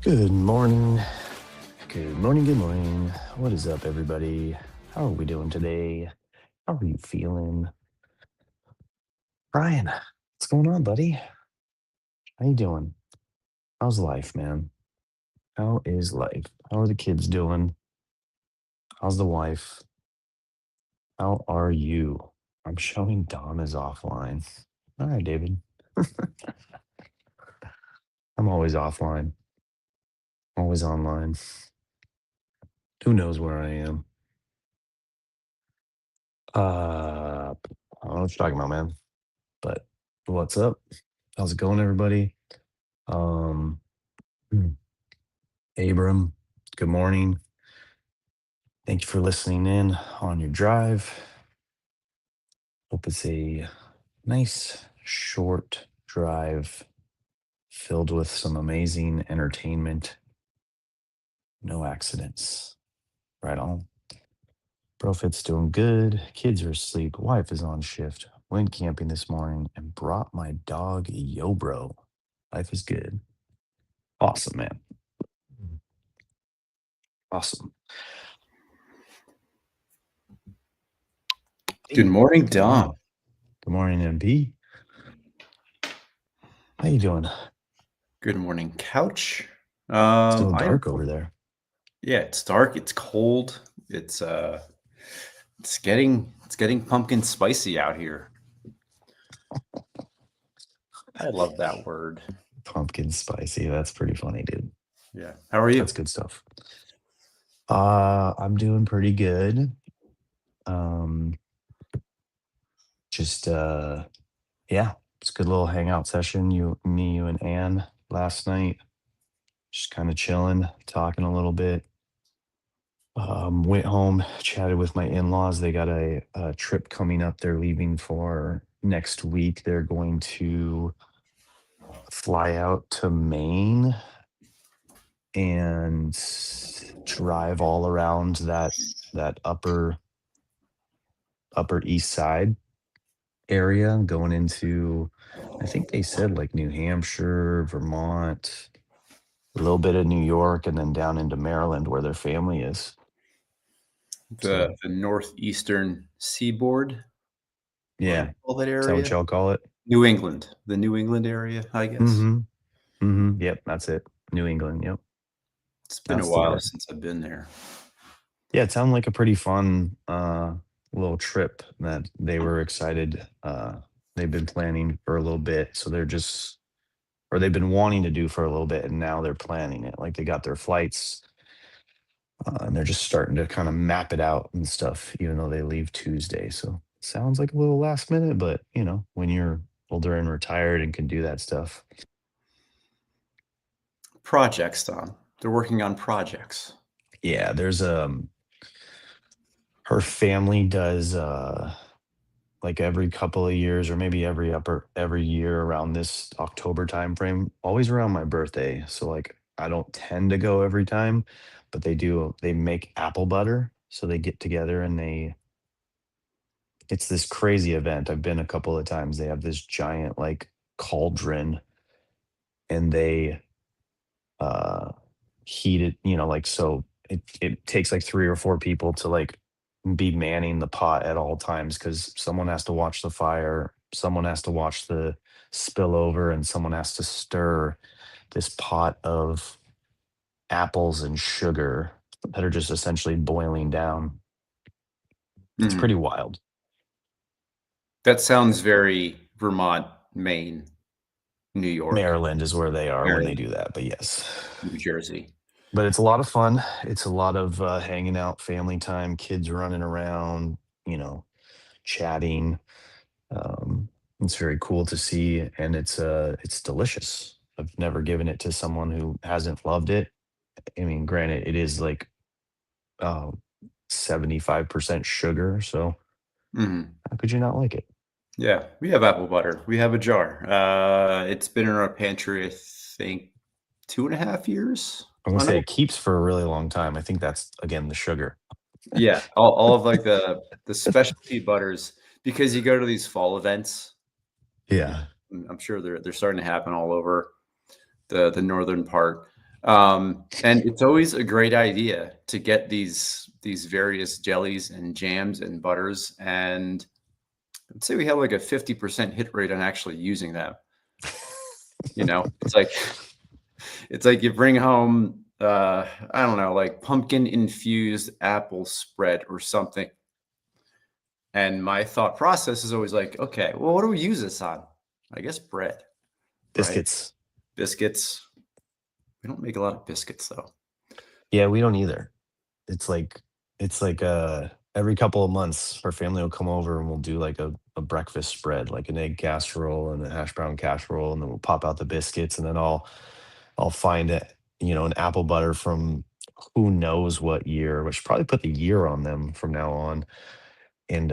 Good morning. Good morning. Good morning. What is up, everybody? How are we doing today? How are you feeling? Brian, what's going on, buddy? How you doing? How's life, man? How is life? How are the kids doing? How's the wife? How are you? I'm showing Dom is offline. All right, David. I'm always offline, always online. Who knows where I am? I don't know what you're talking about, man. But what's up? How's it going, everybody? Um, hmm, Abram, good morning. Thank you for listening in on your drive. Hope it's a nice, short drive filled with some amazing entertainment. No accidents. Right on. Profit's doing good. Kids are asleep. Wife is on shift. Went camping this morning and brought my dog Yo Bro. Life is good. Awesome, man. Awesome. Good Hey, morning, good morning. Dom. Good morning, MP. How you doing? Good morning, couch. Still I am. dark over there. Yeah, it's dark. It's cold. It's getting pumpkin spicy out here. I love that word. Pumpkin spicy. That's pretty funny, dude. Yeah. How are That's you? good stuff. I'm doing pretty good. Um, just yeah, it's a good little hangout session. You, and Ann last night. Just kind of chilling, talking a little bit. Went home, chatted with my in-laws. They got a trip coming up. They're leaving for next week. They're going to fly out to Maine and drive all around that upper east side area, going into, I think they said, like, New Hampshire, Vermont, a little bit of New York, and then down into Maryland where their family is. The So the northeastern seaboard. What do yeah, you call that is that what area? y'all call it? New England. The New England area, I guess. Mm-hmm. Mm-hmm. Yep, that's it. New England. Yep, It's been a that's the while word. since I've been there. Yeah, it sounded like a pretty fun little trip that they were excited. They've been planning for a little bit, so they're just, or they've been wanting to do for a little bit, and now they're planning it. Like, they got their flights, and they're just starting to kind of map it out and stuff, even though they leave Tuesday. So sounds like a little last minute, but when you're older and retired and can do that stuff. Projects, Dom. They're working on projects. Yeah, there's her family does like every couple of years, or maybe every year around this October time frame, always around my birthday. So, like, I don't tend to go every time, but they make apple butter. So they get together and it's this crazy event. I've been a couple of times. They have this giant, like, cauldron, and they uh heat it, like, so it takes like three or four people to, like, be manning the pot at all times, because someone has to watch the fire, someone has to watch the spillover, and someone has to stir this pot of apples and sugar that are just essentially boiling down. It's Mhm. pretty wild. That sounds very Vermont, Maine, New York, Maryland is where they are when they Maryland, do that, but yes. New Jersey. But it's a lot of fun. It's a lot of hanging out, family time, kids running around, you know, chatting. Um, it's very cool to see, and it's delicious. I've never given it to someone who hasn't loved it. I mean, granted, it is like uh, 75% sugar, so Mhm. how could you not like it? Yeah, we have apple butter. We have a jar. It's been in our pantry, I think, 2.5 years I'm gonna on say it. it keeps for a really long time. I think that's, again, the sugar. Yeah, all of, like, the specialty butters, because you go to these fall events, you Yeah. I'm sure they're starting to happen all over the northern part. And it's always a great idea to get these various jellies and jams and butters, and I'd say we have like a 50% hit rate on actually using them. You know, it's like you bring home I don't know, like pumpkin infused apple spread or something. And my thought process is always like, okay, well, what do we use this on? I guess bread, right? Biscuits. Biscuits. We don't make a lot of biscuits though. Yeah, we don't either. It's like every couple of months our family will come over and we'll do like a breakfast spread, like an egg casserole and a hash brown casserole, and then we'll pop out the biscuits, and then I'll find it, an apple butter from who knows what year, which probably put the year on them from now on. And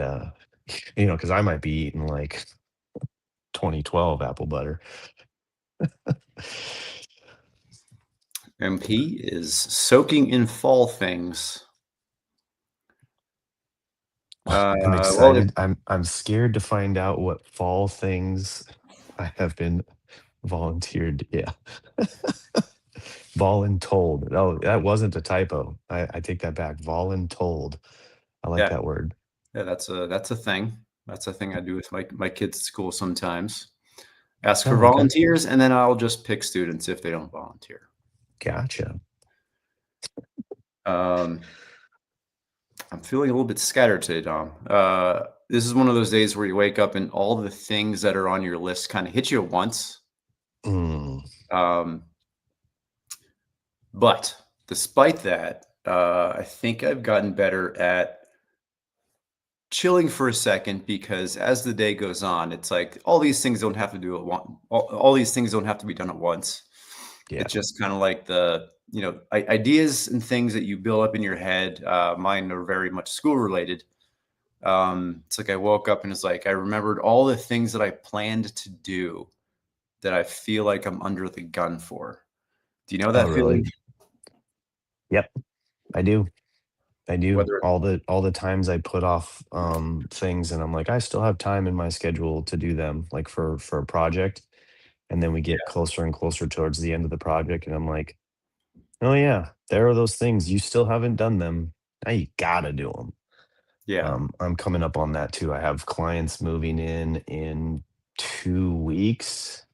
because I might be eating like 2012 apple butter. MP is soaking in fall things. I'm Well, excited. I'm scared to find out what fall things I have been volunteered. Yeah. Voluntold. Oh, that wasn't a typo. I take that back. Voluntold. I like yeah, that word. yeah, that's a thing. That's a thing I do with my kids at school sometimes. Ask for Oh, okay. volunteers, and then I'll just pick students if they don't volunteer. Gotcha. Um, I'm feeling a little bit scattered today, Dom. This is one of those days where you wake up and all the things that are on your list kind of hit you at once. Mm, Um, but despite that, I think I've gotten better at chilling for a second because as the day goes on, it's like all these things don't have to do at one. All these things don't have to be done at once. yeah. It's just kind of like ideas and things that you build up in your head. Mine are very much school related. It's like I woke up and it's like I remembered all the things that I planned to do that I feel like I'm under the gun for. Do you know Oh, that feeling? really? Yep, I do. I do. Whether All the times I put off things, and I'm like, I still have time in my schedule to do them, like for a project. And then we get closer and closer towards the end of the project, and I'm like, oh yeah, there are those things you still haven't done them. Now you gotta do them. yeah, I'm coming up on that too. I have clients moving in 2 weeks,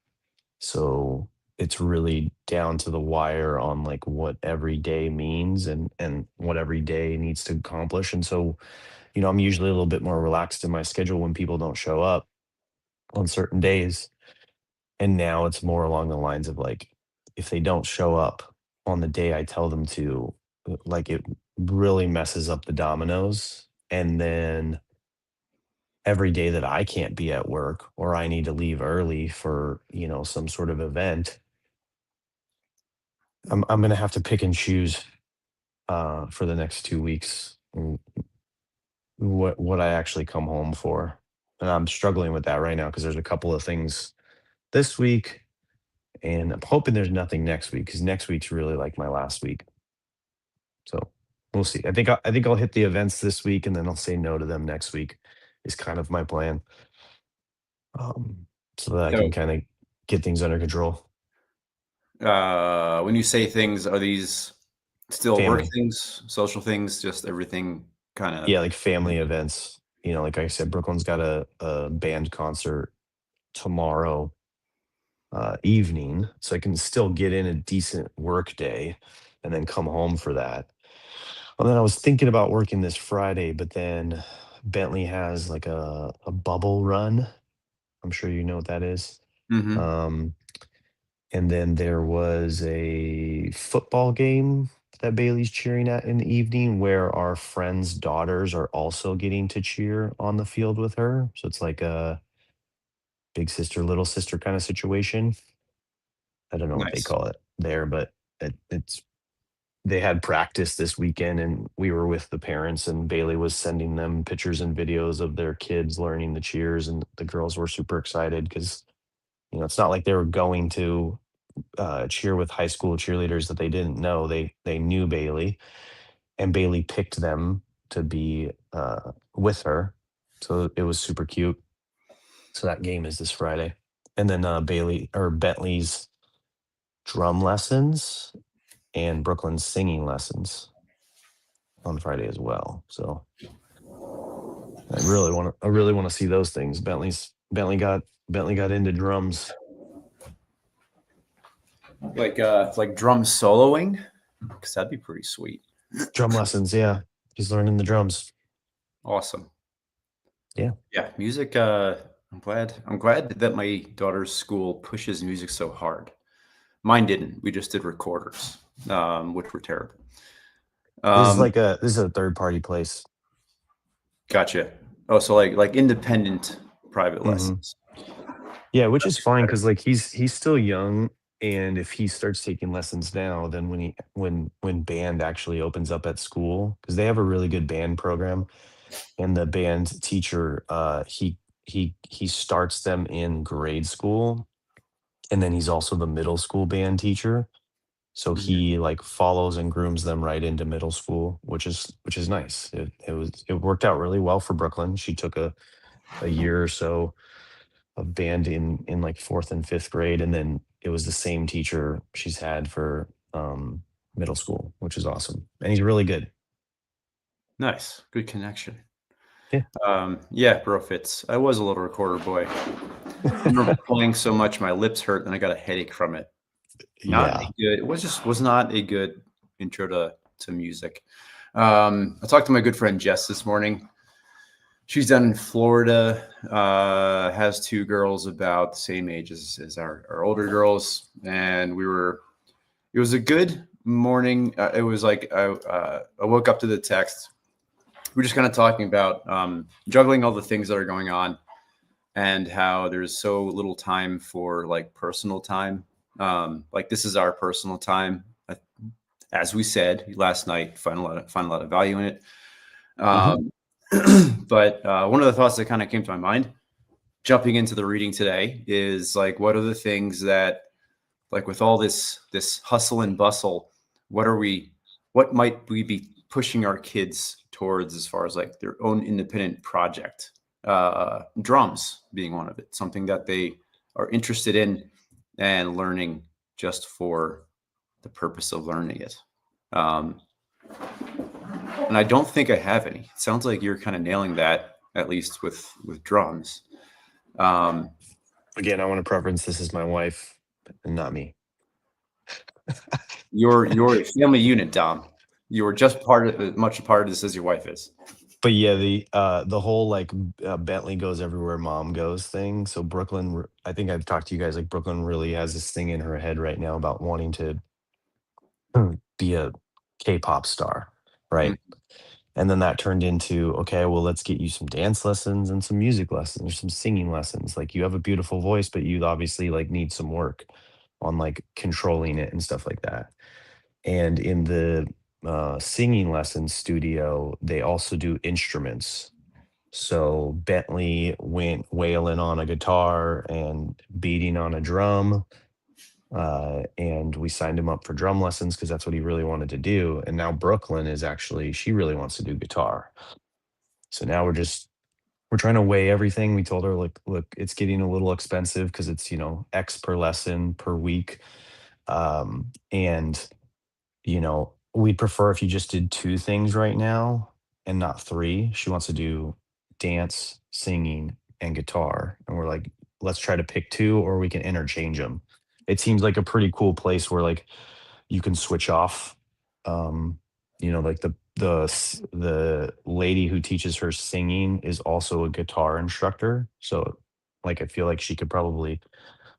so it's really down to the wire on like what every day means and what every day needs to accomplish. And so, I'm usually a little bit more relaxed in my schedule when people don't show up on certain days. And now it's more along the lines of like, if they don't show up on the day I tell them to, like it really messes up the dominoes. And then every day that I can't be at work or I need to leave early for, some sort of event, I'm gonna have to pick and choose for the next 2 weeks what I actually come home for. And I'm struggling with that right now because there's a couple of things this week, and I'm hoping there's nothing next week because next week's really like my last week. So we'll see. I think I'll hit the events this week and then I'll say no to them next week. Is kind of my plan, um, so that I so can kind of get things under control. when you say things, are these still work Family, things, social things, just everything kind of? yeah, like family events. Like I said, Brooklyn's got a band concert tomorrow evening, so I can still get in a decent work day and then come home for that. And then I was thinking about working this Friday, but then Bentley has like a bubble run. I'm sure you know what that is. Hmm. Um, and then there was a football game that Bailey's cheering at in the evening where our friends' daughters are also getting to cheer on the field with her. So it's like a big sister, little sister kind of situation. I don't know what they Nice. call it there, but it's they had practice this weekend and we were with the parents, and Bailey was sending them pictures and videos of their kids learning the cheers, and the girls were super excited because it's not like they were going to cheer with high school cheerleaders that they didn't know. They knew Bailey, and Bailey picked them to be with her, so it was super cute. So that game is this Friday. And then Bailey or Bentley's drum lessons. and Brooklyn's singing lessons on Friday as well. So I really want to see those things. Bentley got into drums. Like drum soloing, because that'd be pretty sweet. Drum lessons, yeah. He's learning the drums. Awesome. Yeah. Yeah, music. I'm glad that my daughter's school pushes music so hard. Mine didn't. We just did recorders, which were terrible. Um, This is a third party place. Gotcha. Oh, so like independent private Hmm. lessons. Yeah, which is That's fine better. because like he's still young, and if he starts taking lessons now, then when band actually opens up at school, because they have a really good band program, and the band teacher he starts them in grade school, and then he's also the middle school band teacher. So Mhm. he like follows and grooms them right into middle school, which is nice. It worked out really well for Brooklyn. She took a year or so of band in like fourth and fifth grade, and then it was the same teacher she's had for middle school, which is awesome. And he's really good. Nice. Good connection. Yeah. Yeah, bro fits. I was a little recorder boy. I remember playing so much my lips hurt and I got a headache from it. Not a Yeah. good, it was not a good intro to music. I talked to my good friend Jess this morning. She's down in Florida, has two girls about the same age as our older girls. And it was a good morning. It was like I woke up to the text. We're just kind of talking about juggling all the things that are going on and how there's so little time for like personal time. Like this is our personal time. As we said last night, find a lot of value in it. Hmm. Um, but one of the thoughts that kind of came to my mind, jumping into the reading today, is like, what are the things that, like, with all this hustle and bustle, what might we be pushing our kids towards as far as like their own independent project? Drums being one of it, something that they are interested in and learning just for the purpose of learning it. Um, and I don't think I have any. It sounds like you're kind of nailing that, at least with drums. Um, Again, I want to preference this is my wife and not me. you're a family unit, Dom. You're just part of as much a part of this as your wife is. But yeah, the whole like Bentley goes everywhere mom goes thing. So I think I've talked to you guys, like Brooklyn really has this thing in her head right now about wanting to be a K-pop star, Mm, right? And then that turned into, okay, well, let's get you some dance lessons and some music lessons or some singing lessons. Like you have a beautiful voice, but you obviously like need some work on like controlling it and stuff like that. And in the singing lessons studio, they also do instruments. So Bentley went wailing on a guitar and beating on a drum. And we signed him up for drum lessons because that's what he really wanted to do. And now Brooklyn is actually, she really wants to do guitar. So now we're trying to weigh everything. We told her, like, look, it's getting a little expensive because it's, X per lesson per week. And we'd prefer if you just did two things right now and not three. She wants to do dance, singing, and guitar. And we're like, let's try to pick two or we can interchange them. It seems like a pretty cool place where like you can switch off. Um, like the lady who teaches her singing is also a guitar instructor. So like I feel like she could probably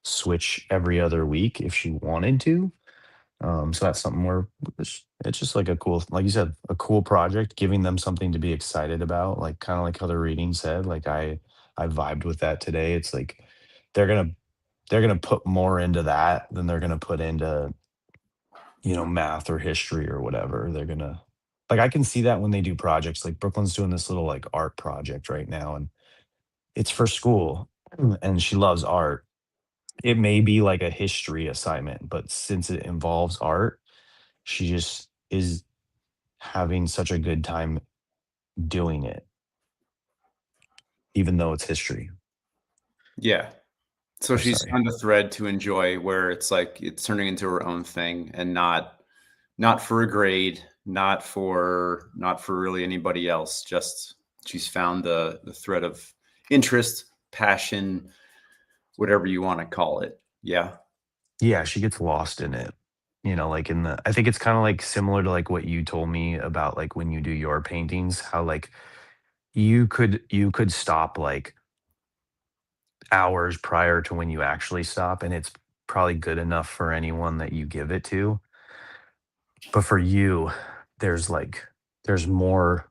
switch every other week if she wanted to. So that's something where it's just like a cool, like you said, a cool project, giving them something to be excited about, like kind of like how the reading said. Like I vibed with that today. It's like they're gonna they're gonna put more into that than they're gonna put into, math or history or whatever. They're gonna like I can see that when they do projects. Like Brooklyn's doing this little like art project right now, and it's for school, and she loves art. It may be like a history assignment, but since it involves art, she just is having such a good time doing it, even though it's history. yeah. So Or she's sorry. found a thread to enjoy where it's like it's turning into her own thing and not not for a grade, not for really anybody else. Just she's found the thread of interest, passion, whatever you want to call it. Yeah. Yeah, she gets lost in it. Like I think it's kind of like similar to like what you told me about like when you do your paintings, how like you could stop like hours prior to when you actually stop, and it's probably good enough for anyone that you give it to. But for you, there's like there's more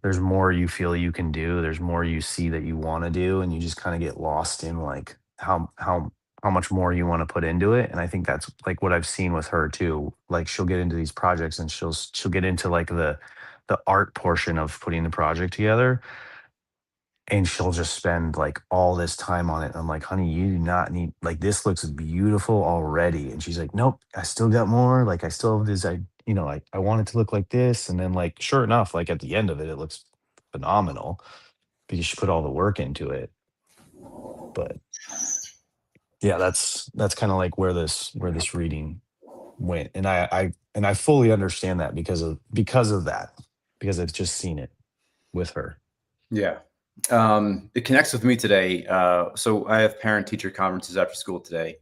you feel you can do. There's more you see that you want to do, and you just kind of get lost in like how much more you want to put into it. And I think that's like what I've seen with her too. Like she'll get into these projects and she'll get into like the art portion of putting the project together, and she'll just spend like all this time on it. I'm like, honey, you do not need, like, this looks beautiful already. And she's like, nope, I still got more. Like, I still have this, I want it to look like this. And then, like, sure enough, like at the end of it, it looks phenomenal because she put all the work into it. But yeah, that's kind of like where this reading went. And I fully understand that because of that, because I've just seen it with her. Yeah. It connects with me today. So I have parent teacher conferences after school today.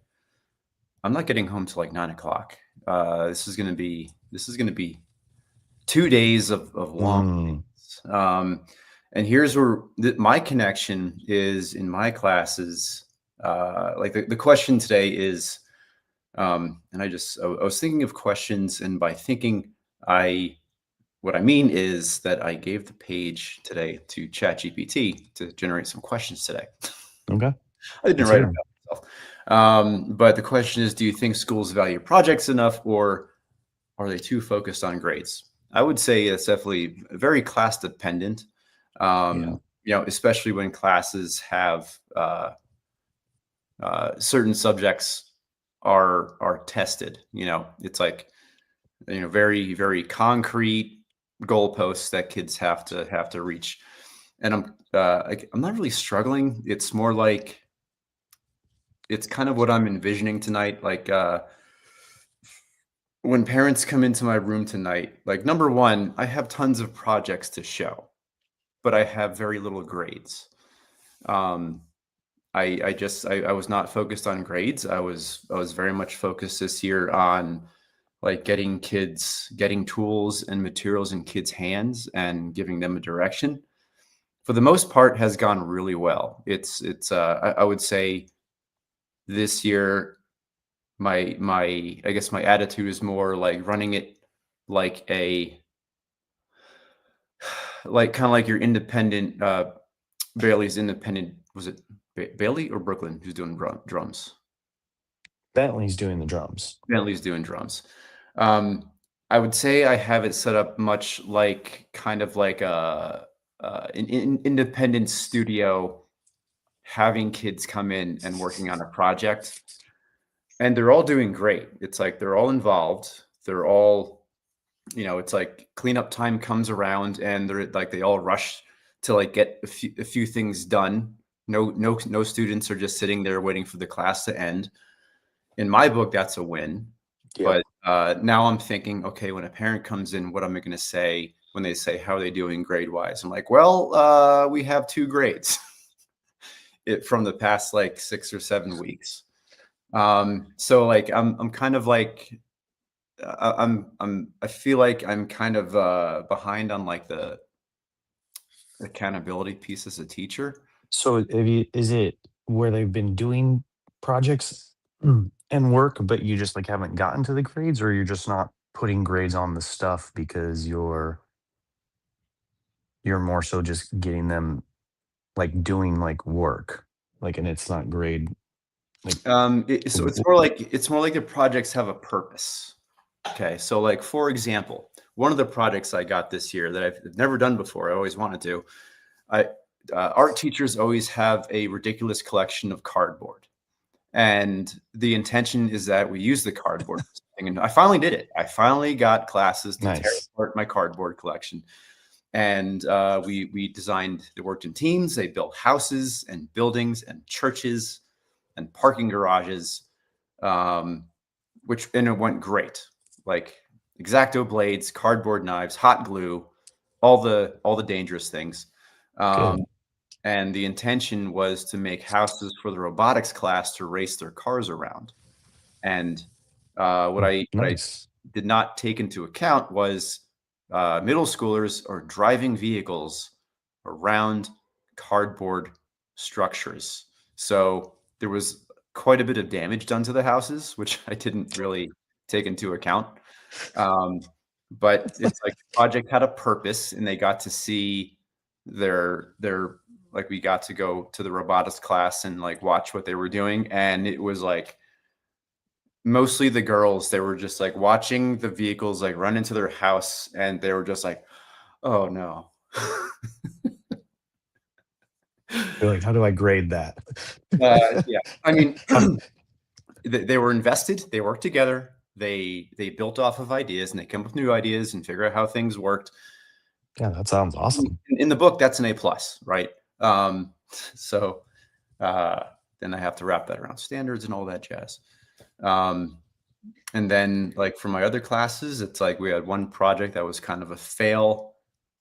I'm not getting home till like 9 o'clock. This is gonna be 2 days of long. Mm, Um, and here's where my connection is in my classes. Like the question today is, and I was thinking of questions, and by thinking, I what I mean is that I gave the page today to ChatGPT to generate some questions today. okay. I didn't Let's write hear it 'em. myself. But the question is, do you think schools value projects enough, or are they too focused on grades? I would say it's definitely very class dependent. Yeah. Especially when classes have certain subjects are tested. It's like very very concrete goalposts that kids have to reach. And I'm not really struggling. It's more like it's kind of what I'm envisioning tonight. Like when parents come into my room tonight, like number one, I have tons of projects to show, but I have very little grades. Um, I was not focused on grades. I was very much focused this year on like getting tools and materials in kids' hands and giving them a direction. For the most part, has gone really well. I would say this year my I guess my attitude is more like running it like a like kind of like your independent Bailey's independent, was it Bailey or Brooklyn who's doing drums? Bentley's doing the drums. Bentley's doing drums. Um, I would say I have it set up much like kind of like an independent studio, having kids come in and working on a project, and they're all doing great. It's like they're all involved. They're all, it's like cleanup time comes around, and they're like they all rush to like get a few things done. No students are just sitting there waiting for the class to end. In my book, that's a win. Yep. But now I'm thinking, okay, when a parent comes in, what am I going to say when they say, how are they doing grade wise? I'm like, well, we have 2 grades from the past like 6 or 7 weeks. So like I'm kind of like I feel like I'm kind of behind on like the accountability piece as a teacher. So is it where they've been doing projects and work, but you just like haven't gotten to the grades, or you're just not putting grades on the stuff because you're more so just getting them like doing like work, like, and it's not grade, like, So it's more like the projects have a purpose. Okay, so like for example, one of the projects I got this year that I've never done before, I always wanted to. I Art teachers always have a ridiculous collection of cardboard, and the intention is that we use the cardboard for something. And I finally did it. I finally got classes to tear nice. apart my cardboard collection, and we designed. They worked in teams. They built houses and buildings and churches and parking garages, um, and it went great. Like X-Acto blades, cardboard knives, hot glue, all the dangerous things. Um, Good. and the intention was to make houses for the robotics class to race their cars around. And what I Nice. did not take into account was middle schoolers are driving vehicles around cardboard structures. So there was quite a bit of damage done to the houses, which I didn't really take into account. Um, but it's like the project had a purpose, and they got to see their like we got to go to the robotics class and like watch what they were doing, and it was like mostly the girls. They were just like watching the vehicles like run into their house, and they were just like, "Oh no." You're like, how do I grade that? Yeah, I mean, How- they were invested. They worked together. They built off of ideas, and they come up with new ideas and figure out how things worked. yeah, that sounds awesome. In the book, that's an A plus, right? So uh, then I have to wrap that around standards and all that jazz. Um, and then, like for my other classes, it's like we had one project that was kind of a fail.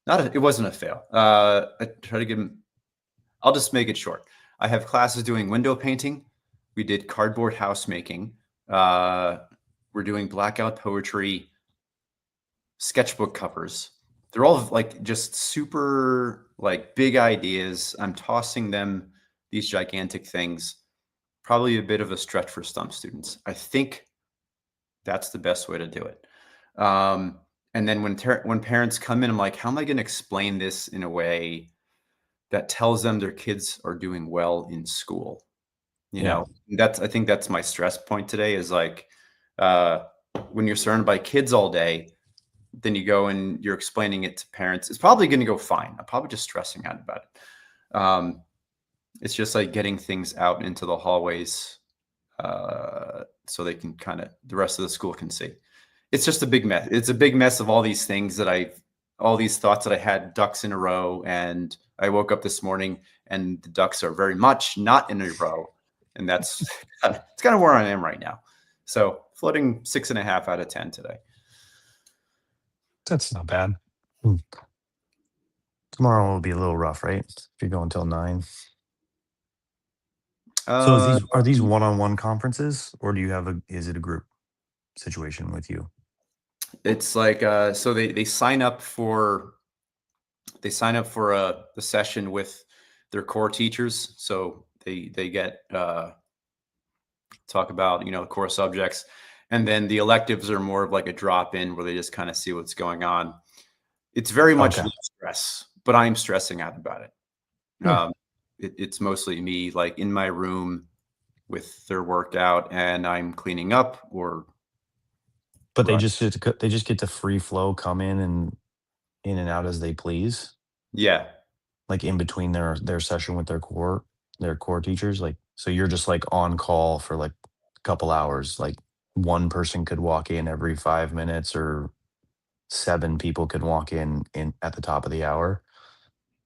It wasn't a fail. I try to give them. I'll just make it short. I have classes doing window painting. We did cardboard house making. Uh, we're doing blackout poetry, sketchbook covers. They're all like just super like big ideas. I'm tossing them these gigantic things. Probably a bit of a stretch for some students. I think that's the best way to do it. Um, and then when parents come in, I'm like, how am I going to explain this in a way that tells them their kids are doing well in school? You Yeah. know, I think that's my stress point today is like, uh, when you're surrounded by kids all day, then you go and you're explaining it to parents. It's probably going to go fine. I'm probably just stressing out about it. It's just like getting things out into the hallways, so they can kind of the rest of the school can see. It's just a big mess. It's a big mess of all these things all these thoughts that I had ducks in a row. And I woke up this morning and the ducks are very much not in a row. And that's it's kind of where I am right now. So floating 6.5 out of 10 today. That's not bad. Hmm. Tomorrow will be a little rough, right? If you're going till 9. So Uh, are these one-on-one conferences, or do you have is it a group situation with you? it's like so they sign up for a session with their core teachers. So they get talk about the core subjects, and then the electives are more of like a drop in where they just kind of see what's going on. It's very much Okay. low stress, but I'm stressing out about it. Yeah. It's mostly me like in my room with their workout, and I'm cleaning up or But run. they just get to free flow, come and in and out as they please, Yeah. like in between their session with their core teachers. Like, so you're just like on call for like a couple hours. Like one person could walk in every 5 minutes, or 7 people could walk in at the top of the hour.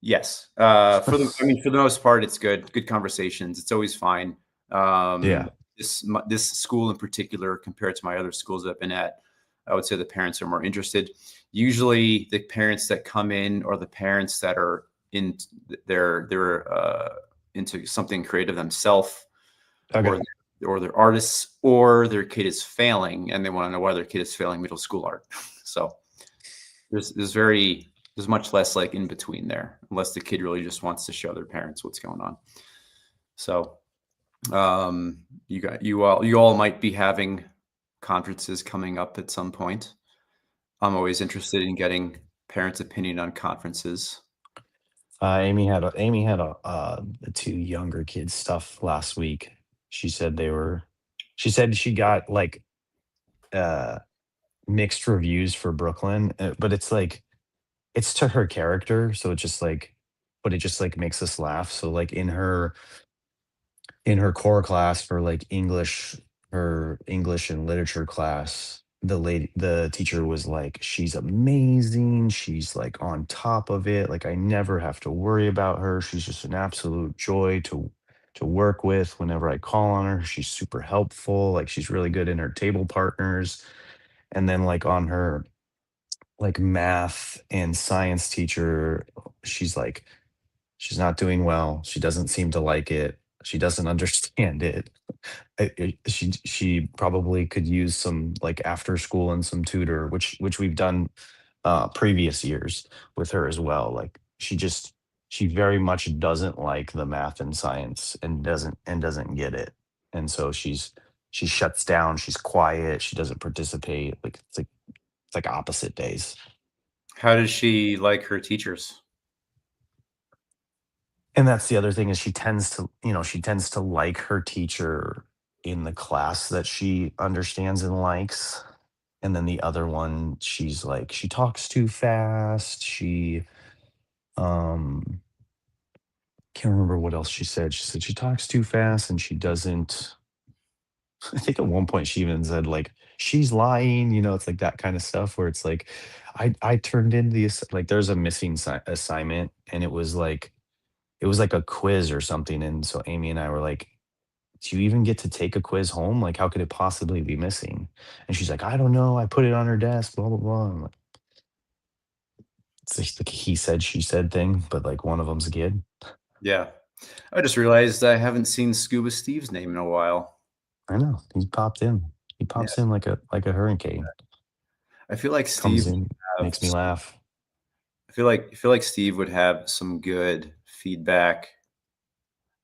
Yes. I mean, for the most part, it's good. Good conversations. It's always fine. Yeah. This school in particular, compared to my other schools that I've been at, I would say the parents are more interested. Usually, the parents that come in are the parents that are in they're into something creative themselves, Okay. or they're artists, or their kid is failing and they want to know why their kid is failing middle school art. So there's much less like in between there, unless the kid really just wants to show their parents what's going on. So you all might be having conferences coming up at some point. I'm always interested in getting parents' opinion on conferences. Amy had the two younger kids stuff last week. She said she said she got like uh mixed reviews for Brooklyn, but it's like it's to her character, so it's just like, but it just like makes us laugh. So like in her core class for like her English and literature class, the teacher was like, she's amazing, she's like on top of it, like I never have to worry about her, she's just an absolute joy to work with. Whenever I call on her, she's super helpful, like she's really good in her table partners. And then like on her like math and science teacher, she's like, she's not doing well. She doesn't seem to like it. She doesn't understand it. She probably could use some like after school and some tutor, which we've done previous years with her as well. Like she very much doesn't like the math and science and doesn't get it. And so she shuts down, she's quiet, she doesn't participate. Like it's like opposite days. How does she like her teachers? And that's the other thing is she tends to like her teacher in the class that she understands and likes. And then the other one, she's like, she talks too fast. She um can't remember what else she said. She said she talks too fast and she doesn't I think at one point she even said like she's lying, it's like that kind of stuff where it's like I turned in like there's a missing assignment and it was like a quiz or something. And so Amy and I were like, do you even get to take a quiz home? Like, how could it possibly be missing? And she's like, I don't know. I put it on her desk, blah, blah, blah. I'm like, it's just like a he said, she said thing, but like one of them's a kid. Yeah. I just realized I haven't seen Scuba Steve's name in a while. I know. He popped in. He pops Yes. in like a hurricane. I feel like Steve Comes would in, have makes me laugh. I feel like Steve would have some good feedback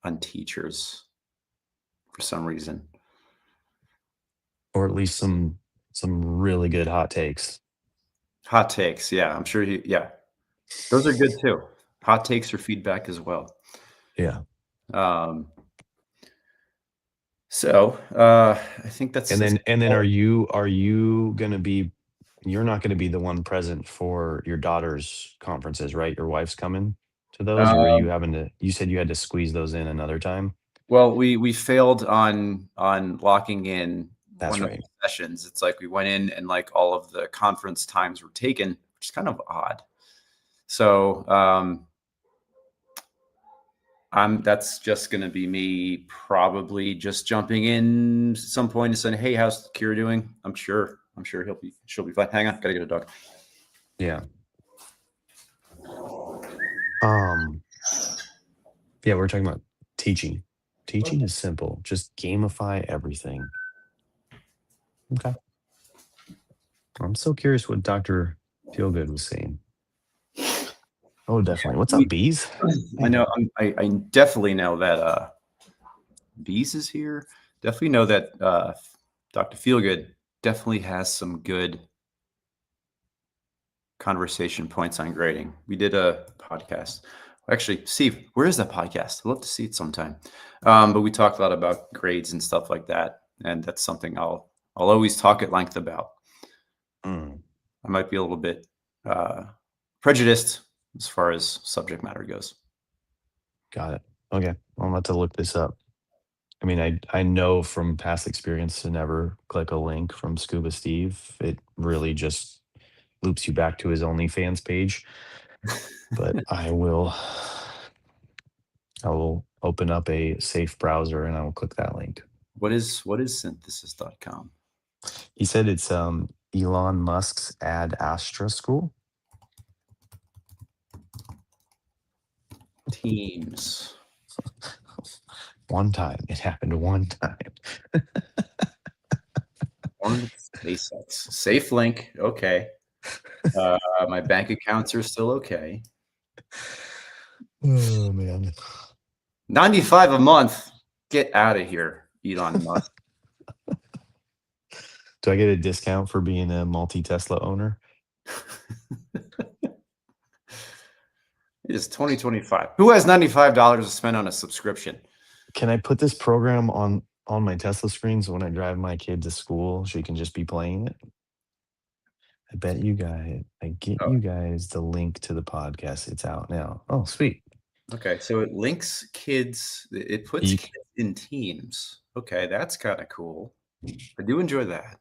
on teachers for some reason. Or at least some really good hot takes. Hot takes, yeah, I'm sure yeah. Those are good too. Hot takes or feedback as well. Yeah. Um, I think that's And then all. are you gonna be you're not gonna be the one present for your daughter's conferences, right? Your wife's coming to those, or are you Um, having to you said you had to squeeze those in another time? well, we failed on locking in That's one of right. the sessions. It's like we went in and like all of the conference times were taken, which is kind of odd. So that's just gonna be me probably just jumping in at some point and saying, "Hey, how's Kira doing?" I'm sure she'll be fine. Hang on, gotta get a dog. Yeah. Um, yeah, we're talking about teaching. Teaching is simple. Just gamify everything. Okay. I'm so curious what Dr. Feelgood was saying. Oh, definitely. What's up, We, bees? How I you know. doing? I definitely know that Bees is here. Definitely know that Dr. Feelgood definitely has some good conversation points on grading. We did a podcast. Actually, Steve, where is that podcast? I'd love to see it sometime. But we talked a lot about grades and stuff like that, and that's something I'll always talk at length about. Mm, I might be a little bit uh, prejudiced as far as subject matter goes. got it. Okay. I'm about to look this up. I mean, I know from past experience to never click a link from Scuba Steve. It really just loops you back to his OnlyFans page. But I will open up a safe browser and I will click that link. What is synthesis.com? He said it's Elon Musk's Ad Astra School. Teams. One time. It happened one time. Orange SpaceX. Safe link. Okay. My bank accounts are still okay. Oh man. 95 a month. Get out of here, Elon Musk. Do I get a discount for being a multi Tesla owner? It is 2025. Who has $95 to spend on a subscription? Can I put this program on my Tesla screen so when I drive my kid to school, she can just be playing it? I get Oh, you guys the link to the podcast. It's out now. Oh, sweet. okay. So it links kids, it puts You, kids in teams. Okay, that's kind of cool. I do enjoy that.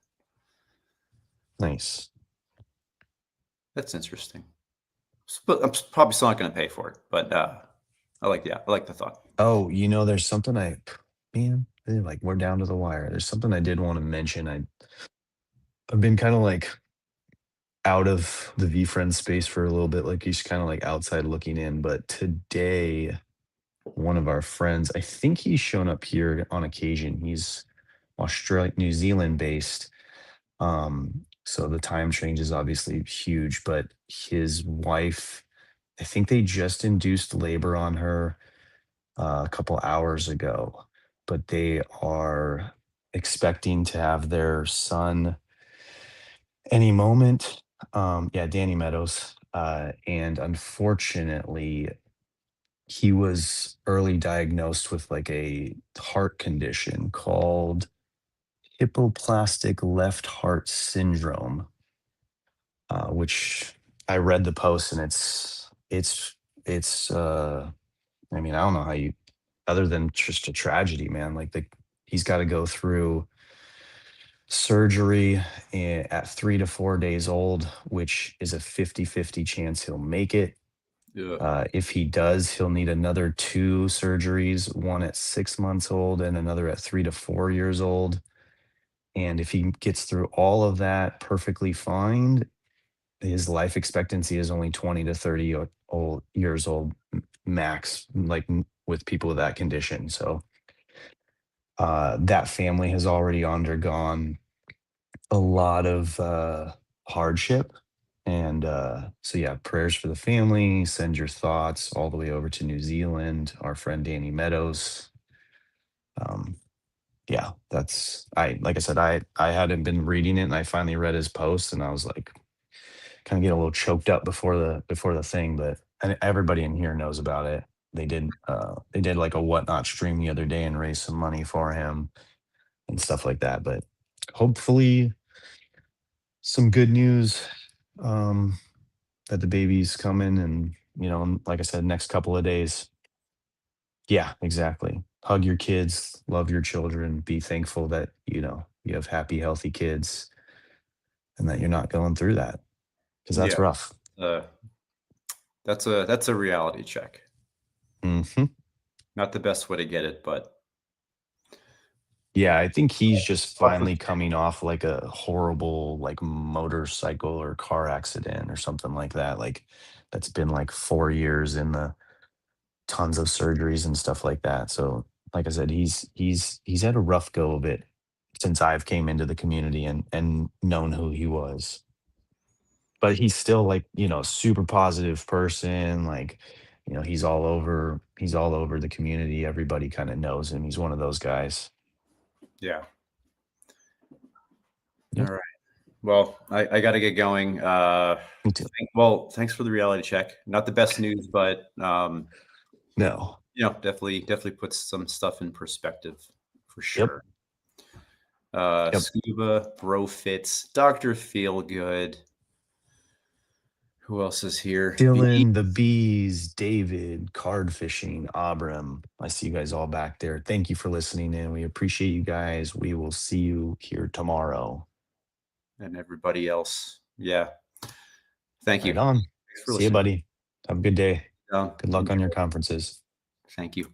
nice. That's interesting. But I'm probably still not going to pay for it. But I like the thought. Oh, there's something man, like we're down to the wire. There's something I did want to mention. I've been kind of like out of the VFriend space for a little bit, like he's kind of like outside looking in. But today, one of our friends, I think he's shown up here on occasion. He's Australia, New Zealand based. So the time change is obviously huge, but his wife, I think they just induced labor on her a couple hours ago, but they are expecting to have their son any moment. Yeah, Danny Meadows. And unfortunately, he was early diagnosed with like a heart condition called hypoplastic left heart syndrome, which I read the post and it's I mean, I don't know how you, other than just a tragedy, man. Like he's got to go through surgery at 3 to 4 days old, which is a 50-50 chance he'll make it. Yeah. If he does, he'll need another two surgeries, one at 6 months old and another at 3 to 4 years old. And if he gets through all of that perfectly fine, his life expectancy is only 20 to 30 years old max, like with people with that condition. So that family has already undergone a lot of hardship. And so, yeah, prayers for the family. Send your thoughts all the way over to New Zealand. Our friend Danny Meadows. Um, yeah, that's like I said, I hadn't been reading it, and I finally read his post, and I was like, kind of get a little choked up before the thing. But everybody in here knows about it. They did like a whatnot stream the other day and raised some money for him and stuff like that. But hopefully, some good news. Um, that the baby's coming, and like I said, next couple of days. Yeah, exactly. Hug your kids, love your children, be thankful that you have happy, healthy kids, and that you're not going through that, because Yeah. that's rough. Uh, that's a reality check. Hmm. Not the best way to get it, but Yeah, I think he's just tough with finally coming off like a horrible like motorcycle or car accident or something like that. Like that's been like 4 years in the tons of surgeries and stuff like that. So, like I said, he's had a rough go of it since I've came into the community and known who he was. But he's still like, super positive person. Like, he's all over the community. Everybody kind of knows him. He's one of those guys. yeah. All Yep. right. Well, I got to get going. Me too. Thanks for the reality check. Not the best news, but No. definitely puts some stuff in perspective for Yep. sure. Yep. Scuba, Bro Fits, Doctor Feelgood. Who else is here? V. Dylan, the bees, David, card fishing, Abram. I see you guys all back there. Thank you for listening in. We appreciate you guys. We will see you here tomorrow. And everybody else. Yeah. Thank you. Right on. Thanks for See you, listening. buddy. Have a good day. Good luck on Enjoy. your conferences. Thank you.